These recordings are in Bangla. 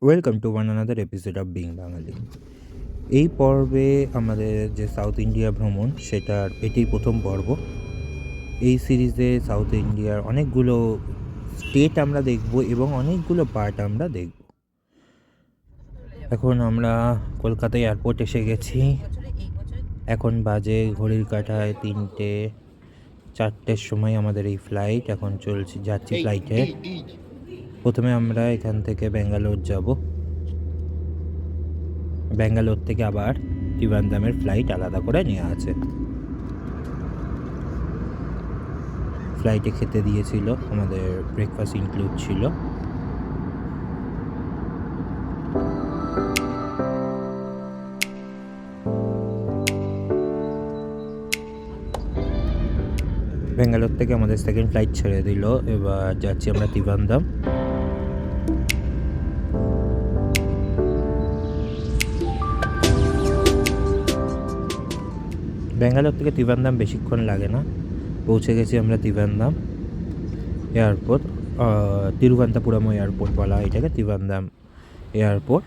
Welcome to one another episode of being Bangali. এই পর্বে আমাদের যে সাউথ ইন্ডিয়া ভ্রমণ সেটার এটাই প্রথম পর্ব। এই সিরিজে সাউথ ইন্ডিয়ার অনেকগুলো স্টেট আমরা দেখব এবং অনেকগুলো পার্ট আমরা দেখব। এখন আমরা কলকাতা এয়ারপোর্ট এসে গেছি। এখন বাজে ঘড়ির কাঁটায় 3:04 সময় আমাদের এই ফ্লাইট। এখন যাচ্ছি ফ্লাইটে। প্রথমে আমরা এখান থেকে ব্যাঙ্গালোর যাব। ব্যাঙ্গালোর থেকে আবার ত্রিবান্দ্রামের ফ্লাইট আলাদা করে নেওয়া আছে। ফ্লাইটে খেতে দিয়েছিল, আমাদের ব্রেকফাস্ট ইনক্লুড ছিল। ব্যাঙ্গালোর থেকে আমাদের সেকেন্ড ফ্লাইট ছেড়ে দিল। এবার যাচ্ছি আমরা ত্রিবান্দ্রাম। ব্যাঙ্গালোর থেকে ত্রিবান্দ্রাম বেশিক্ষণ লাগে না, পৌঁছে গেছি আমরা ত্রিবান্দ্রাম এয়ারপোর্ট। তিরুবনন্তপুরম এয়ারপোর্ট বলা হয় এটাকে, ত্রিবান্দ্রাম এয়ারপোর্ট।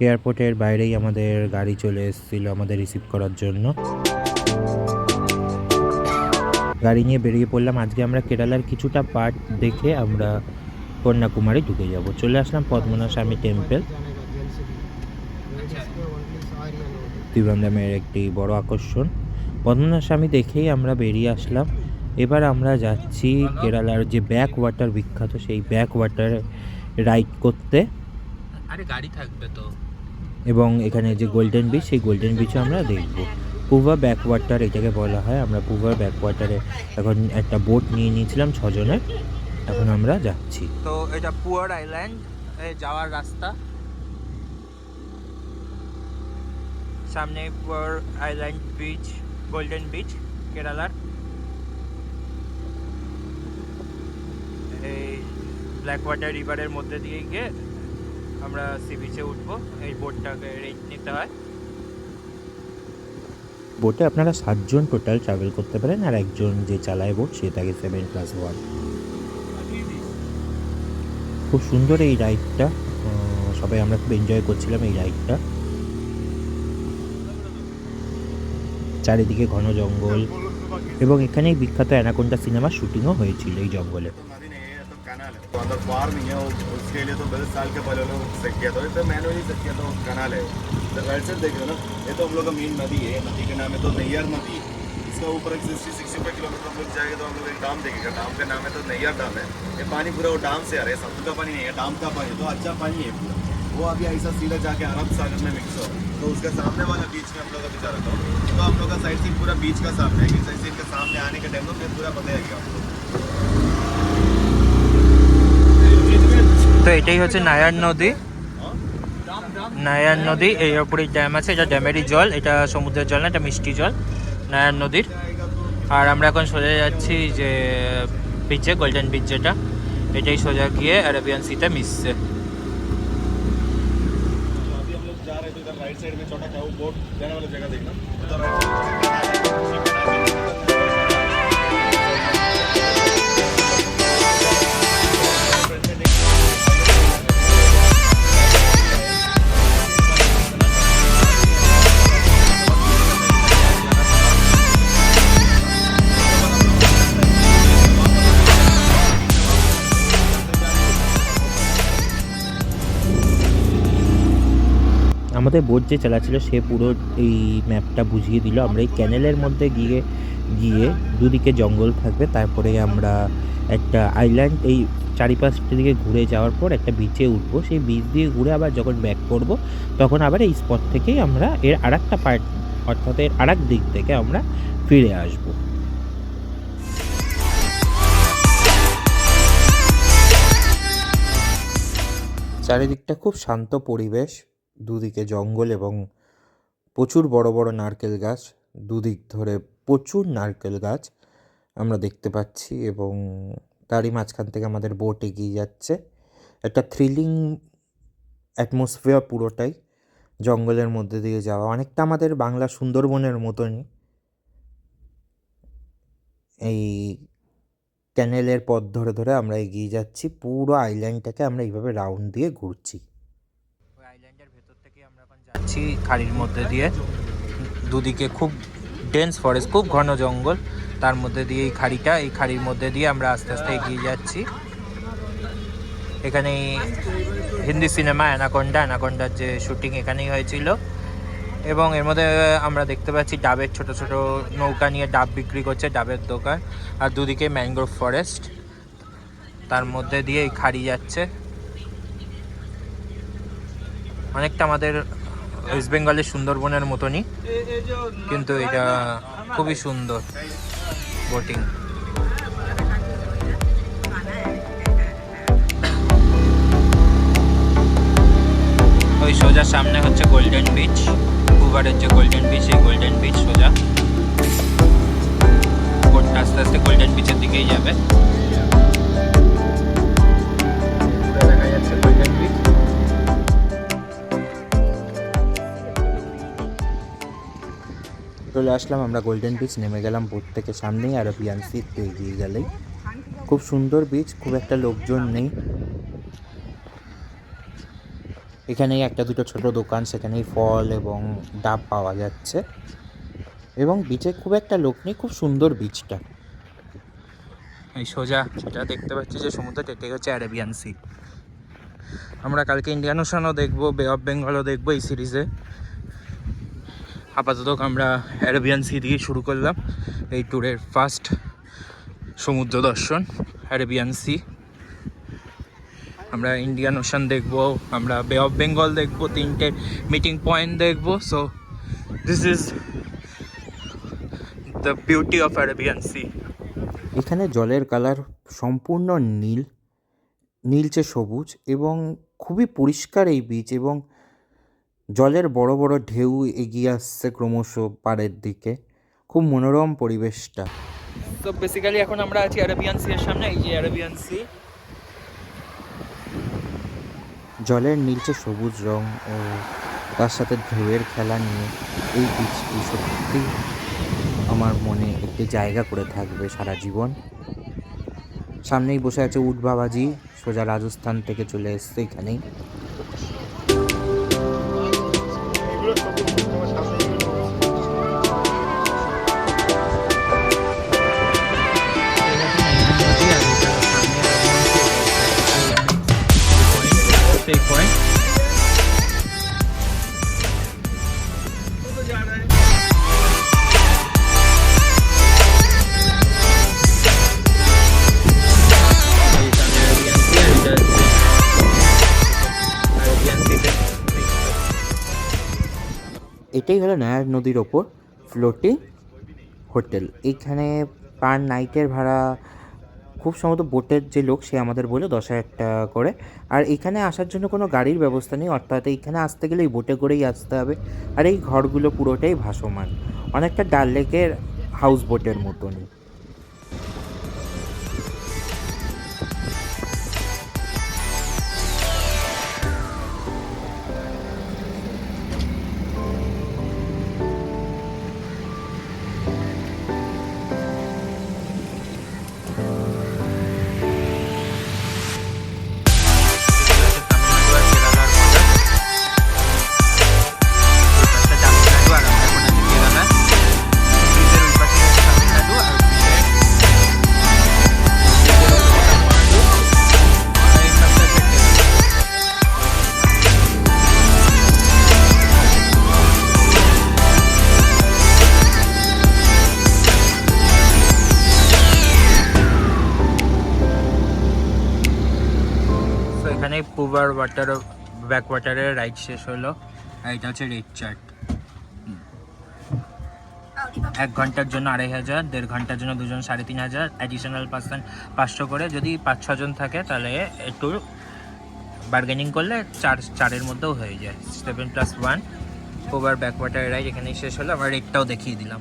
এয়ারপোর্টের বাইরেই আমাদের গাড়ি চলে এসেছিলো আমাদের রিসিভ করার জন্য। গাড়ি নিয়ে বেরিয়ে পড়লাম। আজকে আমরা কেরালার কিছুটা পার্ট দেখে আমরা কন্যাকুমারী ঢুকে যাব। চলে আসলাম পদ্মনাথ স্বামী টেম্পল, ত্রিবান্দ্রামের একটি বড় আকর্ষণ। পদ্মনাথ স্বামী দেখেই আমরা বেরিয়ে আসলাম। এবার আমরা যাচ্ছি কেরালার যে ব্যাক ওয়াটার বিখ্যাত, সেই ব্যাক ওয়াটার রাইড করতে। আরে গাড়ি থাকবে তো। এবং এখানে যে গোল্ডেন বিচ, সেই গোল্ডেন বিচও আমরা দেখব। পুভা ব্যাক ওয়াটার এটাকে বলা হয়। আমরা পুভা ব্যাক ওয়াটারে এখন একটা বোট নিয়ে নিয়েছিলাম 6 জনের। এখন আমরা যাচ্ছি। তো এটা পুয়ার আইল্যান্ড যাওয়ার রাস্তা। সামনে poor island beach, golden beach কেরালার। এই ব্ল্যাক ওয়াটার রিভারের মধ্যে দিয়ে গিয়ে আমরা সি বিচে উঠবো। এই বোটটাকে রেন্ট নিতে হয়। বোটে আপনারা 7 জন টোটাল ট্রাভেল করতে পারেন, আর একজন যে চালায় বোট সে থাকে 7+1। খুব সুন্দর এই রাইডটা, সবাই আমরা খুব এনজয় করছিলাম এই রাইডটা। চারিদিকে ঘন জঙ্গল, এবং এখানেই বিখ্যাত অ্যানাকোন্ডা সিনেমার শুটিংও হয়েছিল এই জঙ্গলে। अंदर फार्म नहीं है, उसके लिए तो 10 साल के पहले लोग सेट किया था, तो मैनुअली सेट किया था। कनाल है तो राइट साइड देख रहे हो ना, ये तो हम लोग का मेन नदी है। नदी का नाम है तो नैयर नदी। इसका ऊपर 60-65 किलोमीटर हम लोग जाएंगे तो हम लोग एक डाम देखेगा। डाम का नाम है तो नैयर डाम है। ये पानी पूरा वो डाम से आ रहा है, समुद्र का पानी नहीं है, डाम का पानी। तो अच्छा पानी है पूरा। वो अभी ऐसा सीधा जाके अरब सागर में मिक्स हो, तो उसका सामने वाला बीच में हम लोग अभी जा रहा था। तो हम लोग का साइड सीन पूरा बीच का सामने है। साइड सीन के सामने आने के टाइम तो फिर पूरा पता है आपको। তো এটাই হচ্ছে নায়ার নদী। নায়ার নদী, এর উপরেই ড্যাম আছে। এটা ড্যামেরই জল, এটা সমুদ্রের জল না, এটা মিষ্টি জল নায়ার নদীর। আর আমরা এখন সোজা যাচ্ছি যে বিচে, গোল্ডেন বিচ যেটা, এটাই সোজা গিয়ে অ্যারাবিয়ান সিতে মিশছে। अभी हम लोग जा रहे थे इधर राइट साइड में छोटा क्या वो बोट जाने वाला जगह देखना उधर राइट আমাদের বোট যে চালাচ্ছিল সে পুরো এই ম্যাপটা বুঝিয়ে দিল। আমরা এই ক্যানেলের মধ্যে গিয়ে গিয়ে দুদিকে জঙ্গল থাকবে, তারপরে আমরা একটা আইল্যান্ড এই চারিপাশটা দিকে ঘুরে যাওয়ার পর একটা বিচে উঠবো। সেই বিচ দিয়ে ঘুরে আবার যখন ব্যাক করব তখন আবার এই স্পট থেকেই আমরা এর আরেকটা পার্ট, অর্থাৎ এর আরেক দিক থেকে আমরা ফিরে আসবো। চারিদিকটা খুব শান্ত পরিবেশ, দুদিকে জঙ্গল এবং প্রচুর বড় বড় নারকেল গাছ। দুদিক ধরে প্রচুর নারকেল গাছ আমরা দেখতে পাচ্ছি, এবং তারই মাঝখান থেকে আমাদের বোট এগিয়ে যাচ্ছে। একটা থ্রিলিং অ্যাটমসফিয়ার পুরোটাই, জঙ্গলের মধ্যে দিয়ে যাওয়া, অনেকটা আমাদের বাংলা সুন্দরবনের মতনই। এই ক্যানেলের পথ ধরে ধরে আমরা এগিয়ে যাচ্ছি, পুরো আইল্যান্ডটাকে আমরা এইভাবে রাউন্ড দিয়ে ঘুরছি। ওই আইল্যান্ডের ভেতর থেকে আমরা এখন যাচ্ছি খাড়ির মধ্যে দিয়ে, দুদিকে খুব ডেন্স ফরেস্ট, খুব ঘন জঙ্গল, তার মধ্যে দিয়ে এই খাড়িটা, এই খাড়ির মধ্যে দিয়ে আমরা আস্তে আস্তে এগিয়ে যাচ্ছি। এখানে হিন্দি সিনেমা অ্যানাকোন্ডার যে শুটিং এখানেই হয়েছিল, এবং এর মধ্যে আমরা দেখতে পাচ্ছি ডাবের ছোট ছোট নৌকা নিয়ে ডাব বিক্রি করছে, ডাবের দোকান, আর দুদিকে ম্যানগ্রোভ ফরেস্ট, তার মধ্যে দিয়ে এই খাড়ি যাচ্ছে। অনেকটা আমাদের ওয়েস্ট বেঙ্গলের সুন্দরবনের মতনই, কিন্তু এটা খুবই সুন্দর বোটিং। ওই সোজা সামনে হচ্ছে গোল্ডেন বিচ, কুভারের যে গোল্ডেন বিচ, এই গোল্ডেন বিচ সোজা বোটটা আস্তে আস্তে গোল্ডেন বিচের দিকেই যাবে। দেখা যাচ্ছে গোল্ডেন বিচ। চলে আসলাম আমরা গোল্ডেন বিচ, নেমে গেলাম বোট থেকে, সামনেই আরবিয়ান সি, একটু এগিয়ে গেলেই। খুব সুন্দর বিচ, খুব একটা লোকজন নেই। এখানেই একটা দুটো ছোট দোকান, সেখানেই ফল এবং ডাব পাওয়া যাচ্ছে, এবং বিচে খুব একটা লোক নেই। খুব সুন্দর বিচটা। এই সোজা যেটা দেখতে পাচ্ছি যে সমুদ্রটা, এটাই হচ্ছে অ্যারাবিয়ান সি। আমরা কালকে ইন্ডিয়ান ওশানও দেখবো, বে অফ বেঙ্গলও দেখবো এই সিরিজে। আপাতত আমরা অ্যারাবিয়ান সি দিয়ে শুরু করলাম এই ট্যুরের ফার্স্ট সমুদ্র দর্শন, অ্যারাবিয়ান সি। আমরা ইন্ডিয়ান ওশান দেখবো, আমরা বে অফ বেঙ্গল দেখবো, 3টে মিটিং পয়েন্ট দেখবো। So this is the beauty of Arabian sea. এখানে জলের কালার সম্পূর্ণ নীল, নীলচে সবুজ, এবং খুবই পরিষ্কার এই বিচ, এবং জলের বড় বড় ঢেউ এগিয়ে আসছে ক্রমশ পাড়ের দিকে। খুব মনোরম পরিবেশটা। তো বেসিক্যালি এখন আমরা আছি অ্যারাবিয়ান সি এর সামনে, এই যে অ্যারাবিয়ান সি। জলের নীলচে সবুজ রং ও তার সাথে ঢেউয়ের খেলা নিয়ে এই বিচটি সত্যি আমার মনে একটি জায়গা করে থাকবে সারা জীবন। সামনেই বসে আছে উট বাবাজি, সোজা রাজস্থান থেকে চলে এসছে এখানেই। এটাই হলো নায়ার নদীর ওপর ফ্লোটিং হোটেল। এইখানে পার নাইটের ভাড়া খুব সম্ভবত বোটের যে লোক সে আমাদের বলে 10,000 টাকা করে। আর এখানে আসার জন্য কোনো গাড়ির ব্যবস্থা নেই, অর্থাৎ এইখানে আসতে গেলে এই বোটে করেই আসতে হবে। আর এই ঘরগুলো পুরোটাই ভাসমান, অনেকটা ডাল লেকের হাউস বোটের মতনই। এখানে পুবার ওয়াটার ব্যাক ওয়াটারের রাইড শেষ হলো, আর এটা হচ্ছে রেড চার্ট। 1 ঘন্টার জন্য 2,500, 1.5 ঘন্টার জন্য দুজন 3,500, অ্যাডিশনাল পার্সন 500 করে। যদি 5-6 জন থাকে তাহলে একটু বার্গেনিং করলে 4-4-এর মধ্যেও হয়ে যায়। 7+1 পুবার ব্যাক ওয়াটারের রাইড এখানেই শেষ হলো। আমরা রেটটাও দেখিয়ে দিলাম।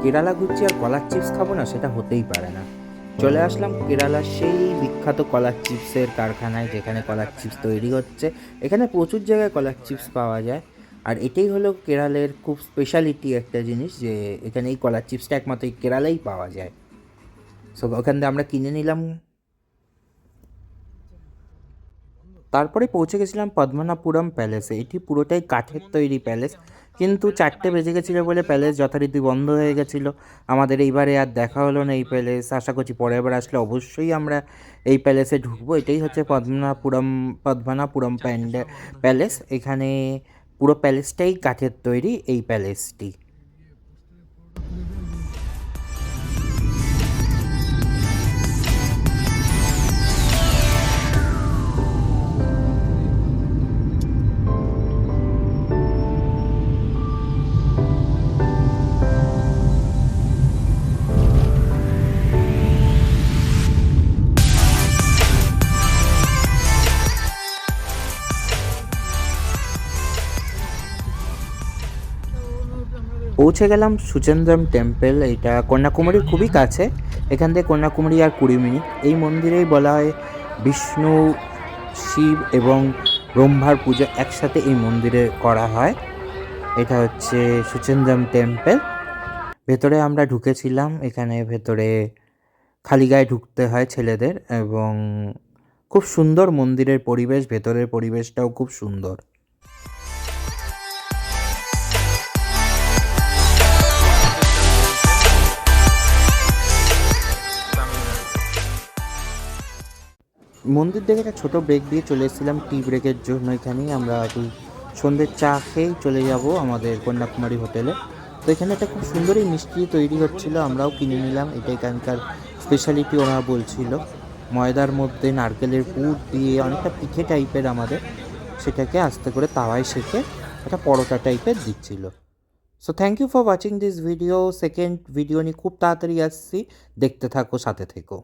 কেরালা ঘুরছি আর কলার চিপস খাবো না, সেটা হতেই পারে না। চলে আসলাম কেরালার সেই বিখ্যাত কলার চিপসের কারখানায়, যেখানে কলার চিপস তৈরি হচ্ছে। এখানে প্রচুর জায়গায় কলার চিপস পাওয়া যায়, আর এটাই হলো কেরালের খুব স্পেশালিটি একটা জিনিস, যে এখানে এই কলার চিপসটা একমাত্র এই কেরালেই পাওয়া যায়। সো ওখান থেকে আমরা কিনে নিলাম। তারপরে পৌঁছে গেছিলাম পদ্মনাপুরম প্যালেসে। এটি পুরোটাই কাঠের তৈরি প্যালেস, কিন্তু 4টে বেজে গেছিলো বলে প্যালেস যথারীতি বন্ধ হয়ে গেছিলো। আমাদের এইবারে আর দেখা হলো না এই প্যালেস। আশা করছি পরের বার আসলে অবশ্যই আমরা এই প্যালেসে ঢুকবো। এটাই হচ্ছে পদ্মনাপুরম প্যালেস। এখানে পুরো প্যালেসটাই কাঠের তৈরি, এই প্যালেসটি। পৌঁছে গেলাম সুচেন্দ্রম টেম্পল। এটা কন্যাকুমারীর খুবই কাছে। এখান থেকে কন্যাকুমারী আর 20 মিনিট। এই মন্দিরেই বলা হয় বিষ্ণু, শিব এবং ব্রহ্মার পুজো একসাথে এই মন্দিরে করা হয়। এটা হচ্ছে সুচেন্দ্রম টেম্পল। ভেতরে আমরা ঢুকেছিলাম। এখানে ভেতরে খালি গায়ে ঢুকতে হয় ছেলেদের, এবং খুব সুন্দর মন্দিরের পরিবেশ। ভেতরের পরিবেশটাও খুব সুন্দর। মন্দির দেখে একটা ছোটো ব্রেক দিয়ে চলে এসেছিলাম টি ব্রেকের জন্য। এখানেই আমরা সন্ধ্যের চা খেয়েই চলে যাব আমাদের কন্যাকুমারী হোটেলে। তো এখানে একটা খুব সুন্দরই মিষ্টি তৈরি হচ্ছিলো, আমরাও কিনে নিলাম। এটা এখানকার স্পেশালিটি ওনারা বলছিল। ময়দার মধ্যে নারকেলের পুর দিয়ে অনেকটা পিঠে টাইপের আমাদের, সেটাকে আস্তে করে তাওয়ায় সেঁকে একটা পরোটা টাইপের দিচ্ছিল। So thank you for watching this video. Second video নিয়ে খুব তাড়াতাড়ি আসছি, দেখতে থাকো, সাথে থেকো।